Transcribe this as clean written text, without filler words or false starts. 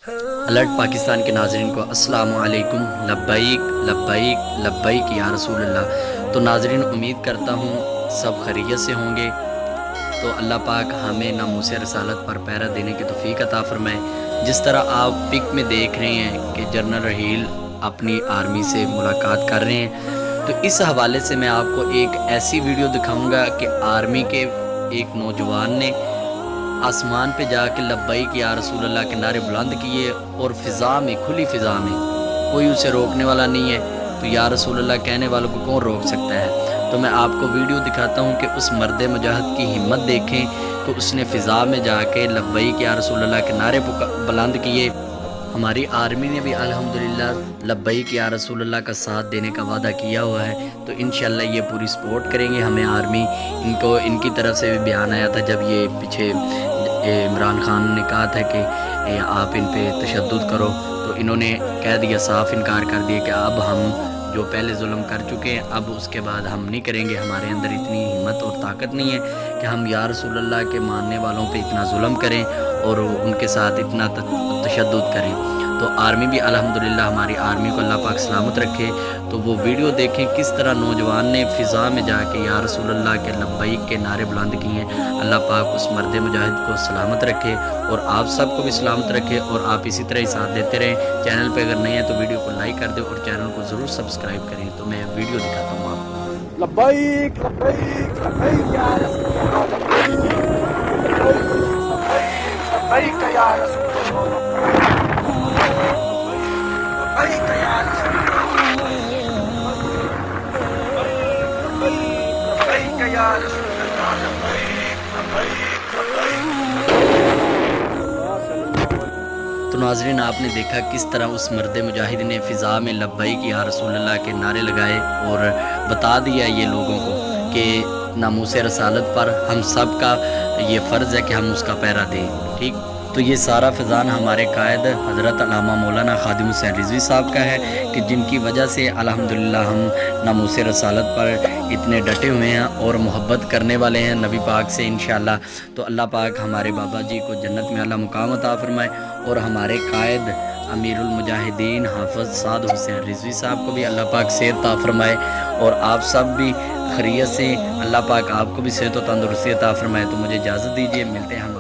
Alert Pakistan کے ناظرین کو السلام علیکم، لبیک لبیک لبیک یا رسول اللہ۔ تو ناظرین، امید کرتا ہوں سب خیریت سے ہوں گے۔ تو اللہ پاک ہمیں ناموس رسالت پر پیرا دینے کی توفیق عطا فرمائے۔ جس طرح آپ پک میں دیکھ رہے ہیں کہ جنرل رحیل اپنی آرمی سے ملاقات کر رہے ہیں، تو اس حوالے سے میں آپ کو ایک ایسی ویڈیو دکھاؤں گا کہ آرمی کے ایک نوجوان نے آسمان پہ جا کے لبیک یا رسول اللہ کے نعرے بلند کیے، اور فضا میں، کھلی فضا میں کوئی اسے روکنے والا نہیں ہے، تو یا رسول اللہ کہنے والوں کو کون روک سکتا ہے؟ تو میں آپ کو ویڈیو دکھاتا ہوں کہ اس مرد مجاہد کی ہمت دیکھیں کہ اس نے فضا میں جا کے لبیک یا رسول اللہ کے نعرے بلند کیے۔ ہماری آرمی نے بھی الحمدللہ لبیک یا رسول اللہ کا ساتھ دینے کا وعدہ کیا ہوا ہے، تو انشاءاللہ یہ پوری سپورٹ کریں گے ہمیں آرمی۔ ان کی طرف سے بھی بیان آیا تھا جب یہ پیچھے عمران خان نے کہا تھا کہ آپ ان پہ تشدد کرو، تو انہوں نے کہہ دیا، صاف انکار کر دیا کہ اب ہم جو پہلے ظلم کر چکے ہیں، اب اس کے بعد ہم نہیں کریں گے۔ ہمارے اندر اتنی ہمت اور طاقت نہیں ہے کہ ہم یا رسول اللہ کے ماننے والوں پہ اتنا ظلم کریں اور ان کے ساتھ اتنا تشدد کریں۔ تو آرمی بھی الحمدللہ، ہماری آرمی کو اللہ پاک سلامت رکھے۔ تو وہ ویڈیو دیکھیں کس طرح نوجوان نے فضا میں جا کے یا رسول اللہ کے لبیک کے نعرے بلند کیے ہیں۔ اللہ پاک اس مرد مجاہد کو سلامت رکھے اور آپ سب کو بھی سلامت رکھے، اور آپ اسی طرح ہی ساتھ دیتے رہیں۔ چینل پہ اگر نہیں ہے تو ویڈیو کو لائک کر دیں اور چینل کو ضرور سبسکرائب کریں۔ تو میں ویڈیو دکھاتا ہوں آپ کو۔ لبیک لبیک لبیک یا رسول اللہ، لبیک یا رسول اللہ، لبیک یا رسول اللہ، لبیک یا رسول اللہ، لبیک تو ناظرین، آپ نے دیکھا کس طرح اس مرد مجاہد نے فضا میں لبیک یا رسول اللہ کے نعرے لگائے اور بتا دیا یہ لوگوں کو کہ ناموس رسالت پر ہم سب کا یہ فرض ہے کہ ہم اس کا پیرا دیں۔ ٹھیک، تو یہ سارا فضان ہمارے قائد حضرت علامہ مولانا خادم حسین رضوی صاحب کا ہے کہ جن کی وجہ سے الحمدللہ ہم ناموس رسالت پر اتنے ڈٹے ہوئے ہیں اور محبت کرنے والے ہیں نبی پاک سے انشاءاللہ۔ تو اللہ پاک ہمارے بابا جی کو جنت میں اعلیٰ مقام عطا فرمائے، اور ہمارے قائد امیر المجاہدین حافظ سعد حسین رضوی صاحب کو بھی اللہ پاک صحت عطا فرمائے، اور آپ سب بھی خیریت سے، اللہ پاک آپ کو بھی صحت و تندرستی عطا فرمائے۔ تو مجھے اجازت دیجیے، ملتے ہیں ہم